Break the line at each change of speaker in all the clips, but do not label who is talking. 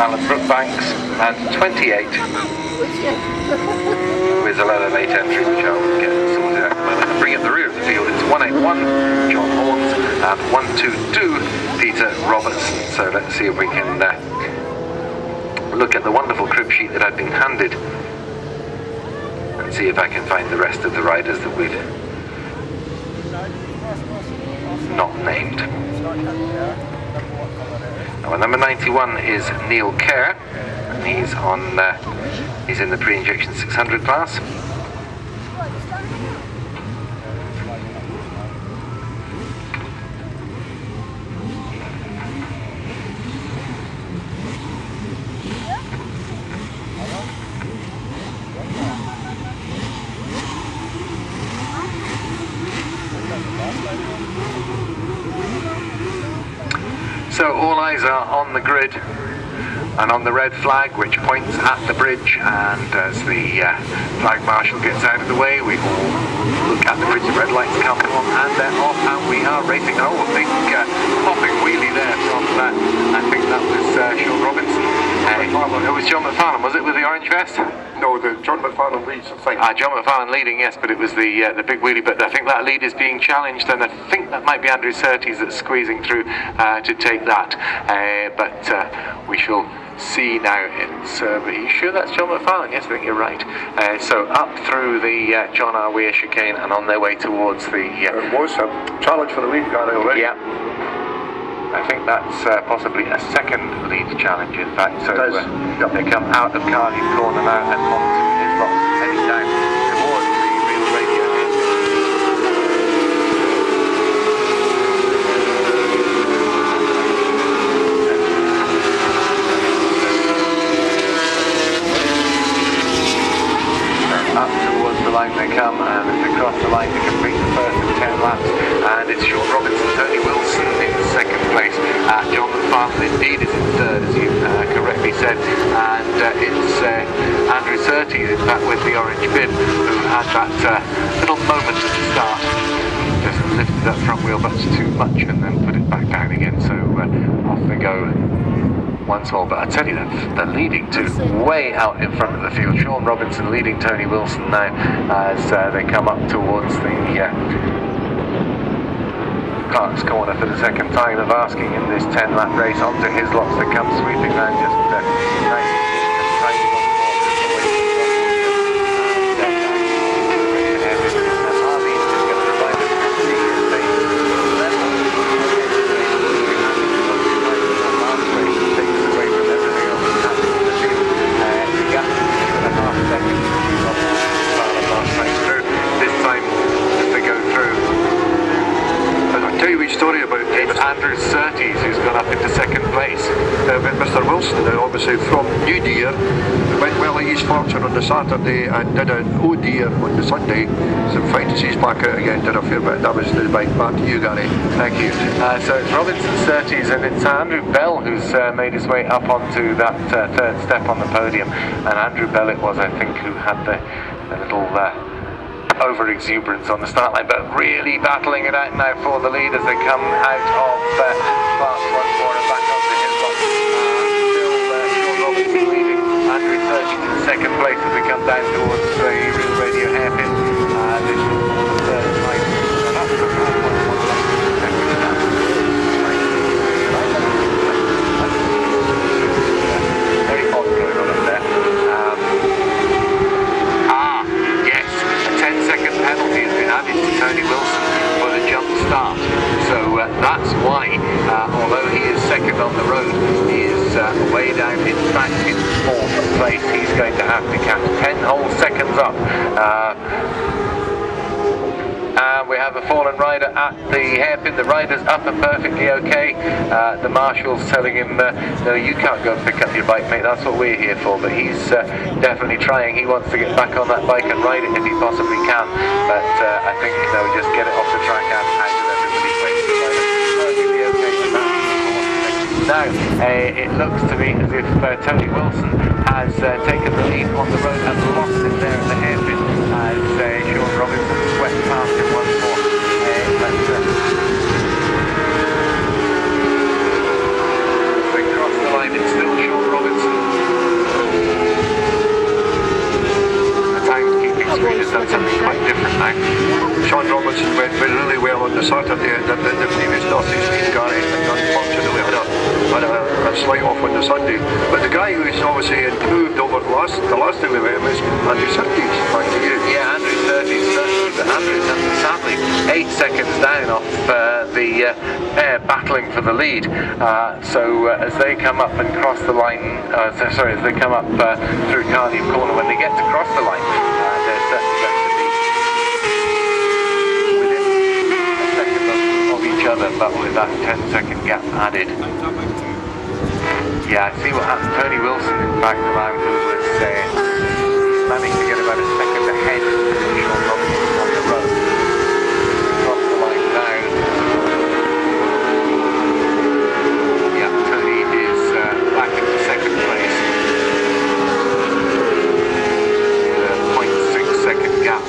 Alan Brookbanks, and 28 with a lower late entry, which I'll get sorted out in a moment. And bring up the rear of the field, it's 181 John Horns and 122 Peter Robertson. So let's see if we can look at the wonderful crib sheet that I've been handed and see if I can find the rest of the riders that we've not named. Now, number 91 is Neil Kerr, and he's in the pre-injection 600 class. So all eyes are on the grid and on the red flag, which points at the bridge, and as the flag marshal gets out of the way, we all look at the bridge. The red lights come on and they're off, and we are racing. Oh, a big popping wheelie there from that. I think that was Sean Robinson. It was John McFarlane, was it, with the orange vest?
No, John McFarlane leads, I think.
John McFarlane leading, yes, but it was the big wheelie. But I think that lead is being challenged, and I think that might be Andrew Surtees that's squeezing through to take that. But we shall see now. It's, are you sure that's John McFarlane? Yes, I think you're right. So up through the John R. Weir chicane and on their way towards the...
It was a challenge for the lead guy already.
Yeah. I think that's possibly a second lead challenge, in fact. So they come out of Carley's corner now and onto his box, heading down towards the real radio. Up towards the line they come, and as they cross the line to complete the first of 10 laps, and it's Sean Robinson, Tony Wilson in second place. John McFarlane indeed is in third, as you correctly said, and it's Andrew Surtees, in fact, with the orange bib, who had that little moment at the start, just lifted that front wheel much too much and then put it back down again, so off they go once more. But I tell you, they're leading to way out in front of the field. Sean Robinson leading Tony Wilson now as they come up towards the Clark's corner for the second time of asking in this 10-lap race. Onto his lots that come sweeping round just nice and tidy once
story about
Andrew Surtees, who's gone up into second place.
Mr. Wilson, obviously from New Deer, went well at East Fortune on the Saturday and did an O Deer on the Sunday. So fine to see he's back out again, did a fair bit. That was the bike. Back to you, Gary.
Thank you. So it's Robinson, Surtees, and it's Andrew Bell who's made his way up onto that third step on the podium. And Andrew Bell it was, I think, who had the little over-exuberance on the start line, but really battling it out now for the lead as they come out of Clark's once more and back onto his box. Still Sean Robinson leading, Andrew Surtees in second place as we come down towards the real radio hairpin. This is the third time. So that's the 4.1 left. Very hot going on up there. Penalty has been added to Tony Wilson for the jump start, so that's why, although he is second on the road, he is way down, in fact in fourth place. He's going to have to catch 10 whole seconds up. We have a fallen rider at the hairpin. The rider's up and perfectly okay. The marshal's telling him, no, you can't go and pick up your bike, mate, that's what we're here for. But he's definitely trying. He wants to get back on that bike and ride it if he possibly can. But I think they'll just get it off the track and out of everybody. Perfectly okay with that. Now, it looks to me as if Tony Wilson has taken the lead on the road and lost it there at the hairpin as Sean Robinson swept past him once more. They cross the line, it's still Sean Robinson
Robinson went really well on the Saturday and the previous Northeast Meet, Gary, and unfortunately had a slight off on the Sunday. But the guy who's obviously improved over the last time we met him is Andrew Surtees. Back to you.
Yeah, Andrew Surtees certainly, but Andrew's sadly 8 seconds down off the pair battling for the lead. So as they come up and cross the line, as they come up through Cardiff Corner, when they get to cross the line, they're certainly going to be within a second of each other, but with that 10-second gap added. Yeah, I see what happened. Tony Wilson, in fact, the man who was managed to get about a second ahead of Sean Robinson on the road. Across the line now. Yeah, Tony is back into second place. With a 0.6 second gap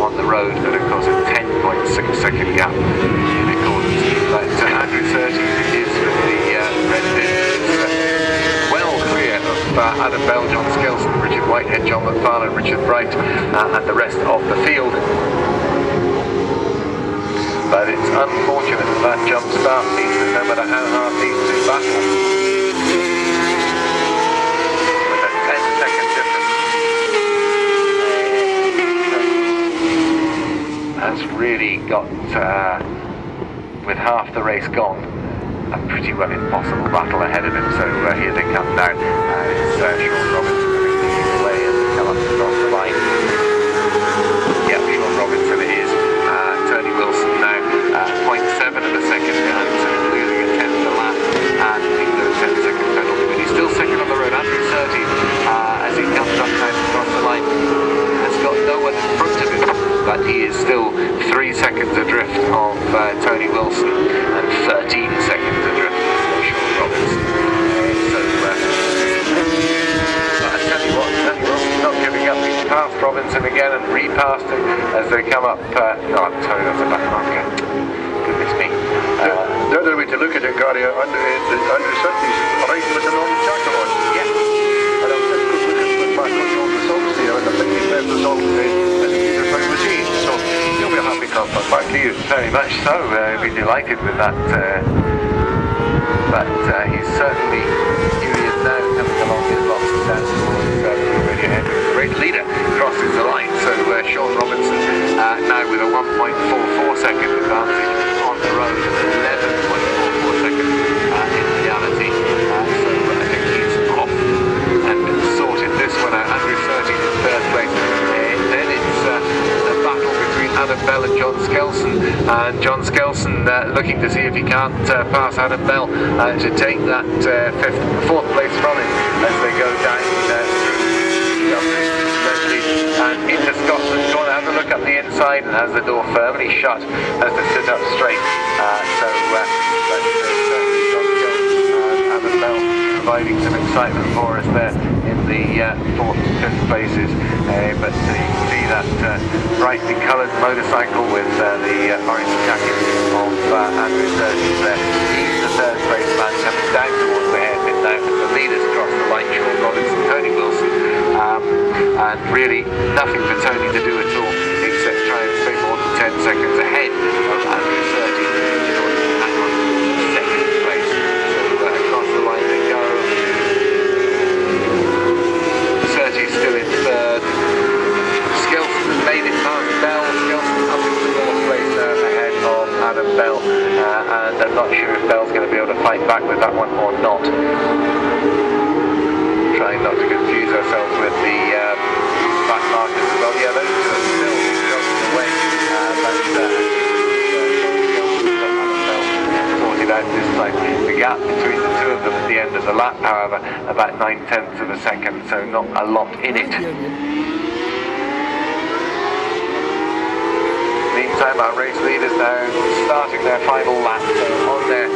on the road, and of course a 10.6 second gap in accordance. But Andrew Surtees is with the red bib. Adam Bell, John Skelton, Richard Whitehead, John McFarlane, Richard Bright, and the rest of the field. But it's unfortunate that jump start means that no matter how hard these two battle, with a 10-second difference, has really got, with half the race gone, a pretty well impossible battle ahead of him. So here they come now. It's Sean Robinson leading the way as they come up across the line. Yep, Sean Robinson it is. Tony Wilson now 0.7 of a second behind, so losing a tenth a lap and taking those 10-second penalty. But he's still second on the road. Andrew Surtees, as he comes up now across the line, has got no one in front of him, but he is still 3 seconds adrift of Tony Wilson and 13 seconds adrift of Sean Robinson. I tell you what, Tony Wilson's not giving up. He's passed Robinson again and repassed him as they come up. No, I'm sorry, that's a back marker. Goodness me.
The other way to look at it, Gary, Andrew Surtees right with the Northern Jacket on.
Yeah.
And I'm just looking back on the results there, and I think he's left results in either side of the scene. So you'll be a happy camper. Back to you.
Very much so. We'd be delighted with that. But he's certainly, here he is now coming along his lost stance towards already ahead with the race leader crosses the line. So Sean Robinson now with a 1.44 second advantage on the road and 11.44 seconds in reality. So I think he's off and sorted this one out. Andrew Surtees in third place. Then it's a battle between Adam Bell and John Skelton, and John Skelton looking to see if he can't pass Adam Bell to take that fourth place from him as they go down through and into Scotland's corner. Have a look up the inside and has the door firmly shut, has to sit up straight. Certainly John Skelton and Adam Bell providing some excitement for us there in the 4th and 5th places. But you can see that brightly coloured motorcycle with the orange jacket of Andrew Surtees there. He's the third place man coming down towards the hairpin now. The leaders cross the line, Sean Robinson, Tony Wilson, and really nothing for Tony to do at all except try and stay more than 10 seconds ahead of Andrew Surtees in order to hang on to second place. So across the line they go. Surtees still in third. Skelton has made it past Bell. Skelton up into the 4th place now ahead of Adam Bell, and I'm not sure if Bell's going to be able to fight back with that one or not. Trying not to confuse ourselves with the back markers as well. Yeah, those two are still going away, sorted out this time. The gap between the two of them at the end of the lap, however, about 9/10 of a second, so not a lot in it. Meantime, our race leaders now starting their final lap on their